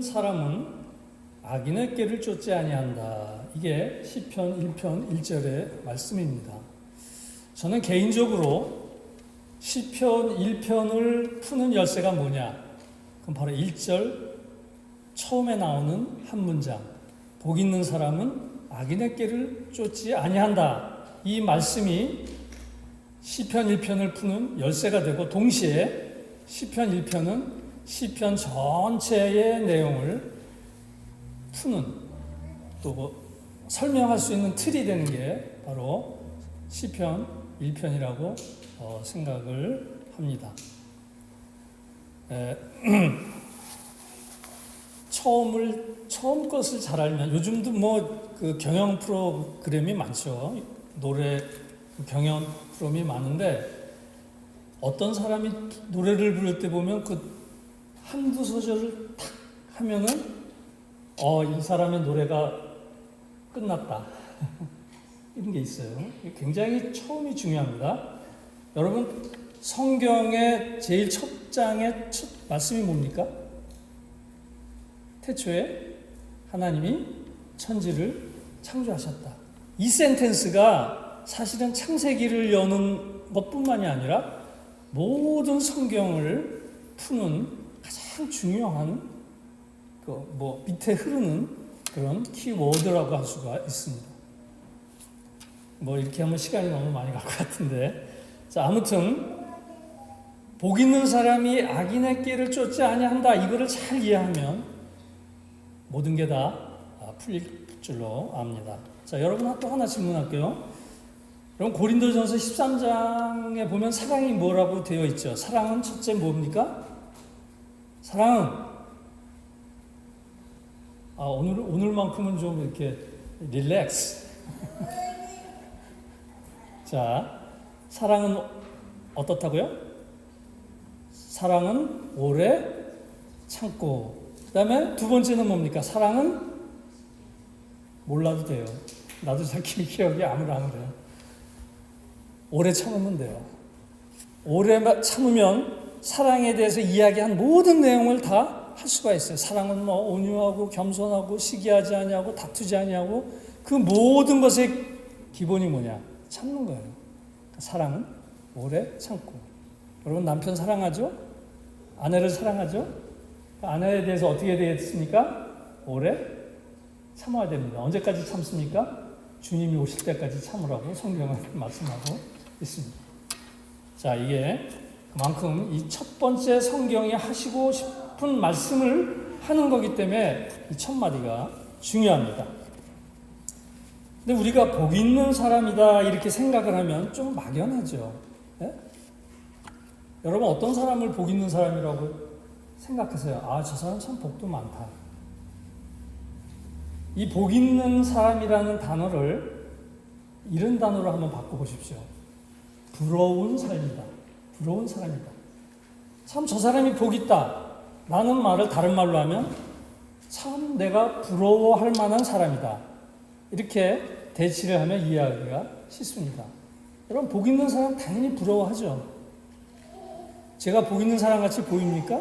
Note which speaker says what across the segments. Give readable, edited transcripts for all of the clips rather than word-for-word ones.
Speaker 1: 사람은 악인의 꾀를 쫓지 아니한다. 이게 시편 1편 1절의 말씀입니다. 저는 개인적으로 시편 1편을 푸는 열쇠가 뭐냐? 그럼 바로 1절 처음에 나오는 한 문장. 복 있는 사람은 악인의 꾀를 쫓지 아니한다. 이 말씀이 시편 1편을 푸는 열쇠가 되고, 동시에 시편 1편은 시편 전체의 내용을 푸는, 또 설명할 수 있는 틀이 되는 게 바로 시편 1편이라고 생각을 합니다. 처음 것을 잘 알면, 요즘도 그 경영 프로그램이 많죠. 노래 경연 프로그램이 많은데, 어떤 사람이 노래를 부를 때 보면 그 한두 소절을 탁 하면은 이 사람의 노래가 끝났다. 이런 게 있어요. 굉장히 처음이 중요합니다. 여러분, 성경의 제일 첫 장의 첫 말씀이 뭡니까? 태초에 하나님이 천지를 창조하셨다. 이 센텐스가 사실은 창세기를 여는 것뿐만이 아니라 모든 성경을 푸는 가장 중요한 밑에 흐르는 그런 키워드라고 할 수가 있습니다. 이렇게 하면 시간이 너무 많이 갈 것 같은데, 자, 아무튼 복 있는 사람이 악인의 꾀를 쫓지 아니한다. 이거를 잘 이해하면 모든 게 다 풀릴 줄로 압니다. 자, 여러분 또 하나 질문할게요. 여러분, 고린도전서 13장에 보면 사랑이 뭐라고 되어 있죠? 사랑은 첫째 뭡니까? 사랑은 오늘만큼은 좀 이렇게 릴렉스. 자, 사랑은 어떻다고요? 사랑은 오래 참고. 그 다음에 두 번째는 뭡니까? 사랑은 몰라도 돼요. 나도 잘 기억이 아무래요. 오래 참으면 돼요. 오래 참으면 사랑에 대해서 이야기한 모든 내용을 다 할 수가 있어요. 사랑은 온유하고 겸손하고 시기하지 아니하고 다투지 아니하고, 그 모든 것의 기본이 뭐냐? 참는 거예요. 사랑은 오래 참고. 여러분, 남편 사랑하죠? 아내를 사랑하죠? 아내에 대해서 어떻게 되겠습니까? 오래 참아야 됩니다. 언제까지 참습니까? 주님이 오실 때까지 참으라고 성경은 말씀하고 있습니다. 자, 이게 그만큼 이 첫 번째 성경이 하시고 싶은 말씀을 하는 거기 때문에 이 첫 마디가 중요합니다. 근데 우리가 복 있는 사람이다 이렇게 생각을 하면 좀 막연하죠. 네? 여러분, 어떤 사람을 복 있는 사람이라고 생각하세요? 저 사람 참 복도 많다. 이 복 있는 사람이라는 단어를 이런 단어로 한번 바꿔보십시오. 부러운 삶이다. 부러운 사람이다. 참 저 사람이 복 있다 라는 말을 다른 말로 하면 참 내가 부러워할 만한 사람이다. 이렇게 대치를 하면 이해하기가 쉽습니다. 여러분, 복 있는 사람 당연히 부러워하죠. 제가 복 있는 사람 같이 보입니까?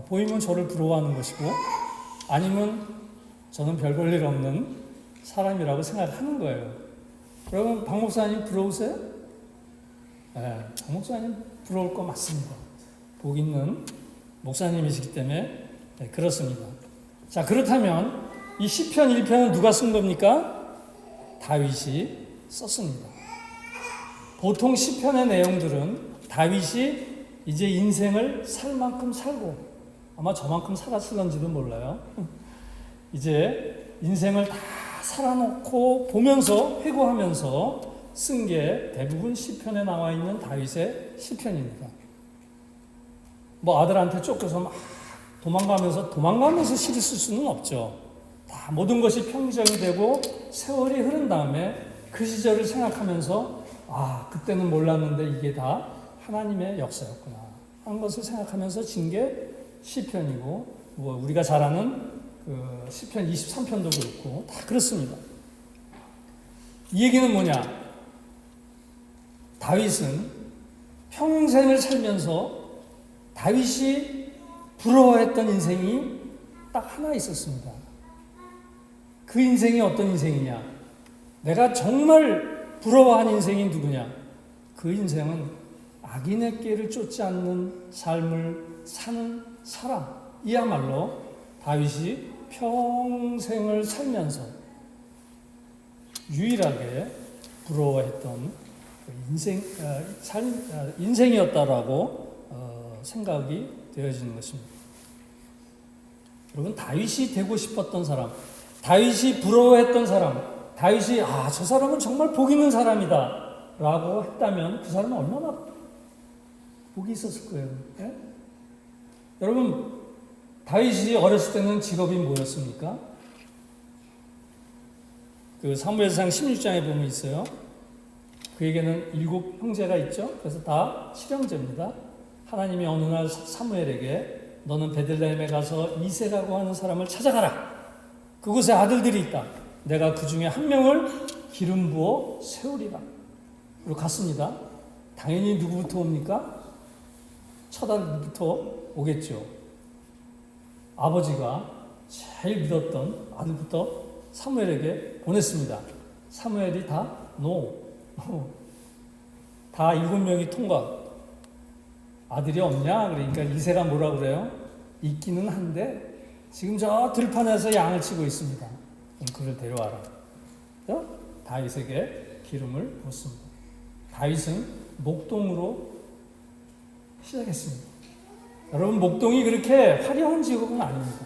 Speaker 1: 보이면 저를 부러워하는 것이고, 아니면 저는 별 볼 일 없는 사람이라고 생각하는 거예요. 여러분, 박 목사님 부러우세요? 네, 박 목사님 부러울 거 맞습니다. 복 있는 목사님이시기 때문에 그렇습니다. 자, 그렇다면 이 시편 1편은 누가 쓴 겁니까? 다윗이 썼습니다. 보통 시편의 내용들은 다윗이 이제 인생을 살 만큼 살고, 아마 저만큼 살았을런지도 몰라요. 이제 인생을 다 살아놓고 보면서 회고하면서 쓴 게 대부분 시편에 나와 있는 다윗의 시편입니다. 아들한테 쫓겨서 막 도망가면서 시를 쓸 수는 없죠. 다 모든 것이 평정이 되고 세월이 흐른 다음에 그 시절을 생각하면서 그때는 몰랐는데 이게 다 하나님의 역사였구나 하는 것을 생각하면서 진 게 시편이고, 우리가 잘 아는 그 시편 23편도 그렇고 다 그렇습니다. 이 얘기는 뭐냐? 다윗은 평생을 살면서 다윗이 부러워했던 인생이 딱 하나 있었습니다. 그 인생이 어떤 인생이냐? 내가 정말 부러워한 인생이 누구냐? 그 인생은 악인의 꾀를 쫓지 않는 삶을 사는 사람이야말로 다윗이 평생을 살면서 유일하게 부러워했던 인생이었다라고 생각이 되어지는 것입니다. 여러분, 다윗이 되고 싶었던 사람, 다윗이 부러워했던 사람, 다윗이 저 사람은 정말 복 있는 사람이다 라고 했다면 그 사람은 얼마나 복이 있었을 거예요. 예? 여러분, 다윗이 어렸을 때는 직업이 뭐였습니까? 그 사무엘상 16장에 보면 있어요. 그에게는 7 형제가 있죠. 그래서 다 7형제입니다. 하나님이 어느 날 사무엘에게 너는 베들레헴에 가서 이새라고 하는 사람을 찾아가라. 그곳에 아들들이 있다. 내가 그 중에 한 명을 기름 부어 세우리라. 그리고 갔습니다. 당연히 누구부터 옵니까? 첫 아들부터 오겠죠. 아버지가 제일 믿었던 아들부터 사무엘에게 보냈습니다. 사무엘이 다 다 7명이 통과. 아들이 없냐? 그러니까 이새가 뭐라 그래요? 있기는 한데 지금 저 들판에서 양을 치고 있습니다. 그럼 그를 데려와라. 다윗에게 기름을 붓습니다. 다윗은 목동으로 시작했습니다. 여러분, 목동이 그렇게 화려한 직업은 아닙니다.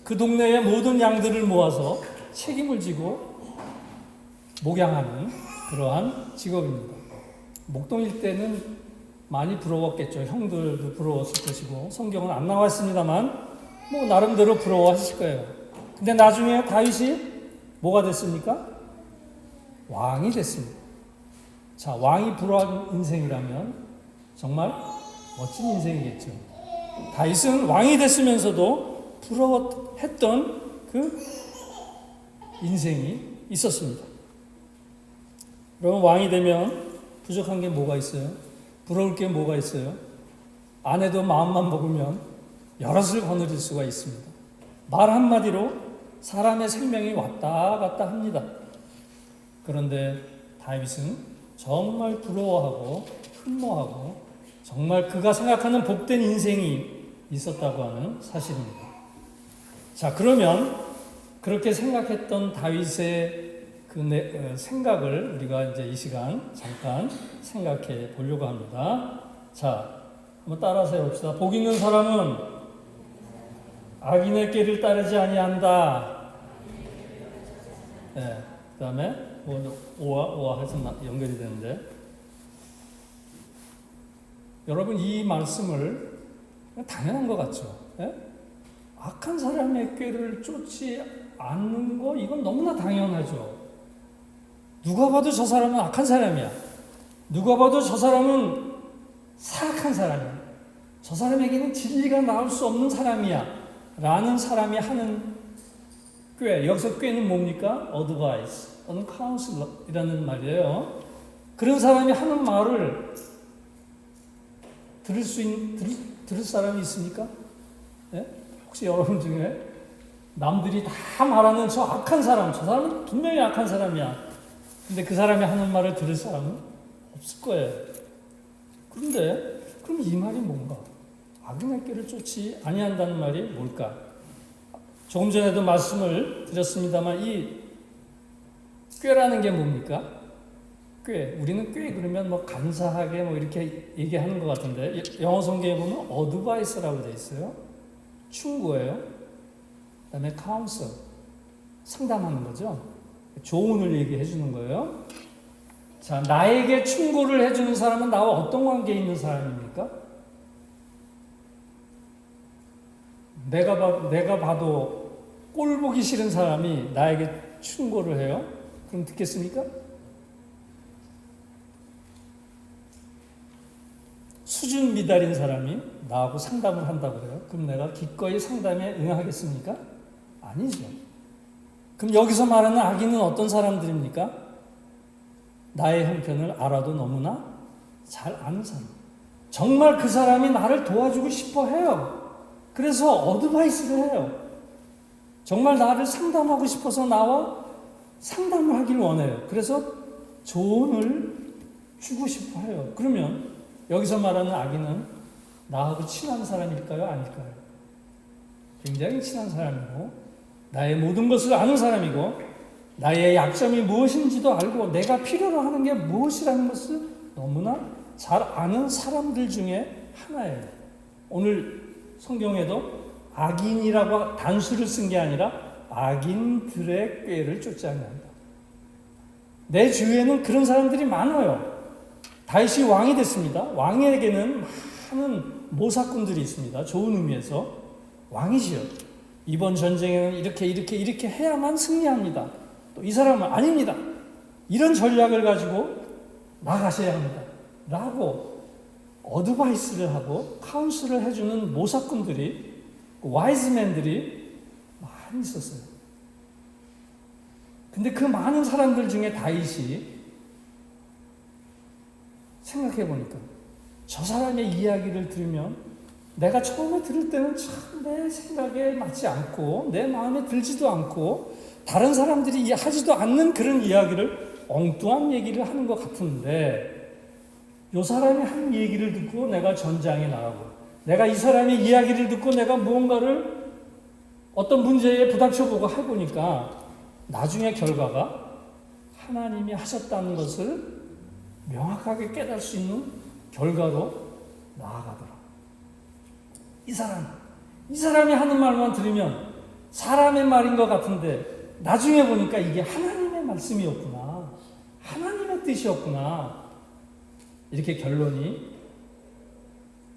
Speaker 1: 그 동네의 모든 양들을 모아서 책임을 지고 목양하는 그러한 직업입니다. 목동 일대는 많이 부러웠겠죠. 형들도 부러웠을 것이고 성경은 안 나와 있습니다만 나름대로 부러워하실 거예요. 근데 나중에 다윗이 뭐가 됐습니까? 왕이 됐습니다. 자, 왕이 부러워한 인생이라면 정말 멋진 인생이겠죠. 다윗은 왕이 됐으면서도 부러워했던 그 인생이 있었습니다. 여러분, 왕이 되면 부족한 게 뭐가 있어요? 부러울 게 뭐가 있어요? 아내도 마음만 먹으면 여럿을 거느릴 수가 있습니다. 말 한마디로 사람의 생명이 왔다 갔다 합니다. 그런데 다윗은 정말 부러워하고 흠모하고 정말 그가 생각하는 복된 인생이 있었다고 하는 사실입니다. 자, 그러면 그렇게 생각했던 다윗의 그 생각을 우리가 이제 이 시간 잠깐 생각해 보려고 합니다. 자, 한번 따라서 해봅시다. 복 있는 사람은 악인의 꾀를 따르지 아니한다. 네, 그 다음에 오와 해서 연결이 되는데, 여러분, 이 말씀을 당연한 것 같죠? 네? 악한 사람의 꾀를 쫓지 않는 거, 이건 너무나 당연하죠. 누가 봐도 저 사람은 악한 사람이야. 누가 봐도 저 사람은 사악한 사람이야. 저 사람에게는 진리가 나올 수 없는 사람이야. 라는 사람이 하는 꾀, 여기서 꾀는 뭡니까? advice 또는 counsel이라는 말이에요. 그런 사람이 하는 말을 들을 사람이 있습니까? 네? 혹시 여러분 중에 남들이 다 말하는 저 악한 사람, 저 사람은 분명히 악한 사람이야. 근데 그 사람이 하는 말을 들을 사람은 없을 거예요. 그런데 그럼 이 말이 뭔가? 악인의 꾀를 쫓지 아니한다는 말이 뭘까? 조금 전에도 말씀을 드렸습니다만 이 꾀라는 게 뭡니까? 꾀. 우리는 꾀 그러면 간사하게 이렇게 얘기하는 것 같은데 영어 성경에 보면 어드바이스라고 되어 있어요. 충고예요. 그다음에 카운슬. 상담하는 거죠. 조언을 얘기해 주는 거예요. 자, 나에게 충고를 해주는 사람은 나와 어떤 관계에 있는 사람입니까? 내가 봐도 꼴 보기 싫은 사람이 나에게 충고를 해요. 그럼 듣겠습니까? 수준 미달인 사람이 나하고 상담을 한다고 그래요. 그럼 내가 기꺼이 상담에 응하겠습니까? 아니죠. 그럼 여기서 말하는 악인은 어떤 사람들입니까? 나의 형편을 알아도 너무나 잘 아는 사람. 정말 그 사람이 나를 도와주고 싶어 해요. 그래서 어드바이스를 해요. 정말 나를 상담하고 싶어서 나와 상담을 하길 원해요. 그래서 조언을 주고 싶어 해요. 그러면 여기서 말하는 아기는 나하고 친한 사람일까요? 아닐까요? 굉장히 친한 사람이고 나의 모든 것을 아는 사람이고 나의 약점이 무엇인지도 알고 내가 필요로 하는 게 무엇이라는 것을 너무나 잘 아는 사람들 중에 하나예요. 오늘 성경에도 악인이라고 단수를 쓴 게 아니라 악인들의 꾀를 쫓지 않는다. 내 주위에는 그런 사람들이 많아요. 다윗이 왕이 됐습니다. 왕에게는 많은 모사꾼들이 있습니다. 좋은 의미에서 왕이시요. 이번 전쟁에는 이렇게 해야만 승리합니다. 또 이 사람은 아닙니다. 이런 전략을 가지고 나가셔야 합니다. 라고 어드바이스를 하고 카운슬을 해주는 모사꾼들이 와이즈맨들이 많이 있었어요. 근데 그 많은 사람들 중에 다윗이 생각해 보니까 저 사람의 이야기를 들으면 내가 처음에 들을 때는 참 내 생각에 맞지 않고 내 마음에 들지도 않고 다른 사람들이 하지도 않는 그런 이야기를 엉뚱한 얘기를 하는 것 같은데 이 사람이 한 얘기를 듣고 내가 전장에 나가고 내가 이 사람의 이야기를 듣고 내가 무언가를 어떤 문제에 부닥쳐보고 해보니까 나중에 결과가 하나님이 하셨다는 것을 명확하게 깨달을 수 있는 결과로 나아가더라. 이 사람이 하는 말만 들으면 사람의 말인 것 같은데 나중에 보니까 이게 하나님의 말씀이었구나. 하나님의 뜻이었구나. 이렇게 결론이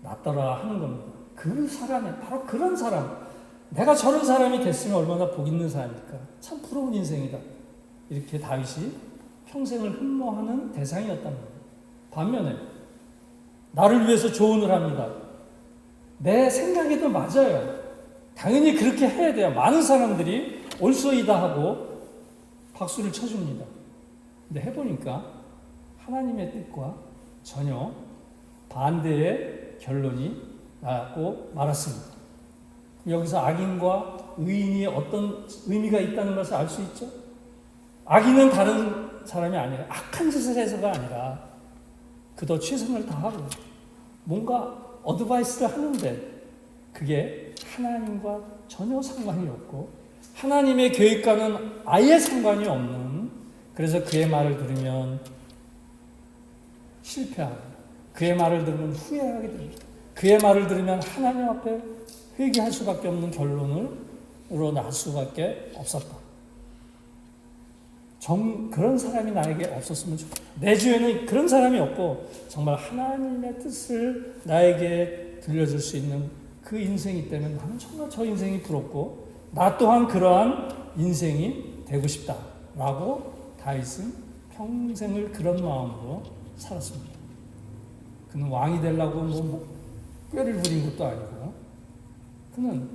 Speaker 1: 났더라 하는 겁니다. 그 사람이 바로 그런 사람. 내가 저런 사람이 됐으면 얼마나 복 있는 사람일까. 참 부러운 인생이다. 이렇게 다윗이 평생을 흠모하는 대상이었단 말이에요. 반면에 나를 위해서 조언을 합니다. 내 생각에도 맞아요. 당연히 그렇게 해야 돼요. 많은 사람들이 옳소이다 하고 박수를 쳐줍니다. 근데 해보니까 하나님의 뜻과 전혀 반대의 결론이 나고 말았습니다. 여기서 악인과 의인이 어떤 의미가 있다는 것을 알 수 있죠? 악인은 다른 사람이 아니라 악한 짓을 해서가 아니라 그도 최선을 다하고 뭔가 어드바이스를 하는데 그게 하나님과 전혀 상관이 없고 하나님의 계획과는 아예 상관이 없는 그래서 그의 말을 들으면 실패하고 그의 말을 들으면 후회하게 됩니다. 그의 말을 들으면 하나님 앞에 회개할 수밖에 없는 결론으로 나올 수밖에 없었다. 그런 사람이 나에게 없었으면 좋겠다. 내 주에는 그런 사람이 없고 정말 하나님의 뜻을 나에게 들려줄 수 있는 그 인생이 때문에 나는 정말 저 인생이 부럽고 나 또한 그러한 인생이 되고 싶다라고 다윗은 평생을 그런 마음으로 살았습니다. 그는 왕이 되려고 뼈를 부린 것도 아니고 그는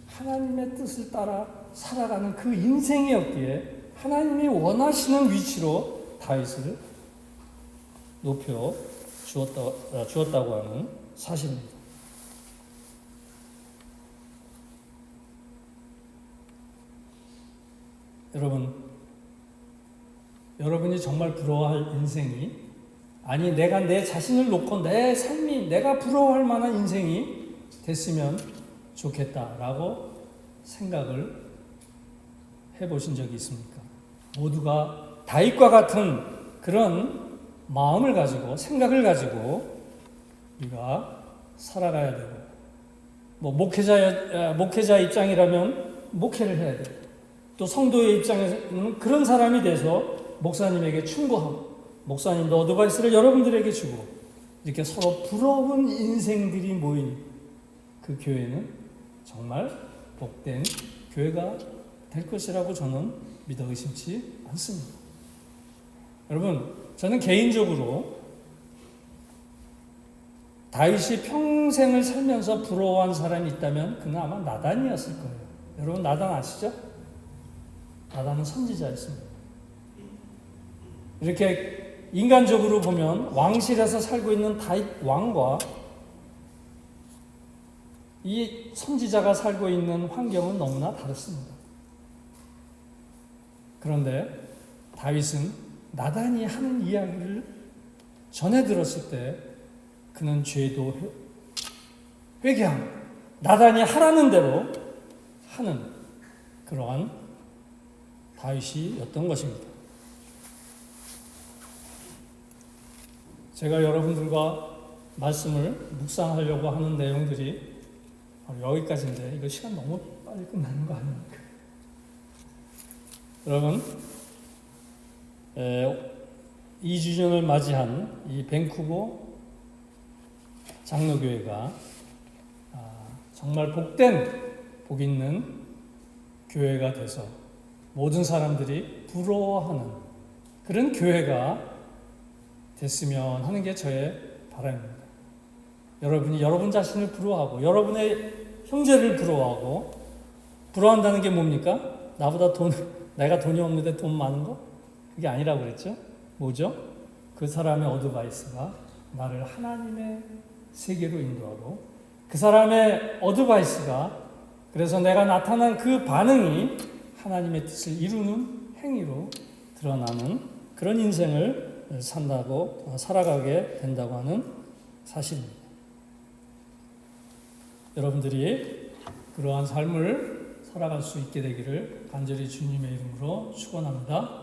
Speaker 1: 하나님의 뜻을 따라 살아가는 그 인생이었기에 하나님이 원하시는 위치로 다윗을 높여 주었다고 하는 사실입니다. 여러분이 정말 부러워할 인생이 아니 내가 내 자신을 놓고 내 삶이 내가 부러워할 만한 인생이 됐으면 좋겠다라고 생각을 해보신 적이 있습니까? 모두가 다윗과 같은 그런 마음을 가지고 생각을 가지고 우리가 살아가야 되고 목회자 입장이라면 목회를 해야 되고 또 성도의 입장에서는 그런 사람이 돼서 목사님에게 충고하고 목사님도 어드바이스를 여러분들에게 주고 이렇게 서로 부러운 인생들이 모인 그 교회는 정말 복된 교회가 될 것이라고 저는 믿어 의심치 않습니다. 여러분, 저는 개인적으로 다윗이 평생을 살면서 부러워한 사람이 있다면 그는 아마 나단이었을 거예요. 여러분 나단 아시죠? 나단은 선지자였습니다. 이렇게 인간적으로 보면 왕실에서 살고 있는 다윗 왕과 이 선지자가 살고 있는 환경은 너무나 다릅니다. 그런데 다윗은 나단이 하는 이야기를 전해 들었을 때 그는 죄도 회개하고 나단이 하라는 대로 하는 그러한 다윗이었던 것입니다. 제가 여러분들과 말씀을 묵상하려고 하는 내용들이 여기까지인데 이거 시간 너무 빨리 끝나는 거 아닙니까? 여러분 2주년을 맞이한 이 밴쿠버 장로교회가 정말 복 있는 교회가 돼서 모든 사람들이 부러워하는 그런 교회가 됐으면 하는 게 저의 바람입니다. 여러분이 여러분 자신을 부러워하고 여러분의 형제를 부러워하고 부러워한다는 게 뭡니까? 내가 돈이 없는데 돈 많은 거? 그게 아니라고 그랬죠? 뭐죠? 그 사람의 어드바이스가 나를 하나님의 세계로 인도하고 그 사람의 어드바이스가 그래서 내가 나타난 그 반응이 하나님의 뜻을 이루는 행위로 드러나는 그런 인생을 살아가게 된다고 하는 사실입니다. 여러분들이 그러한 삶을 살아갈 수 있게 되기를 간절히 주님의 이름으로 축원합니다.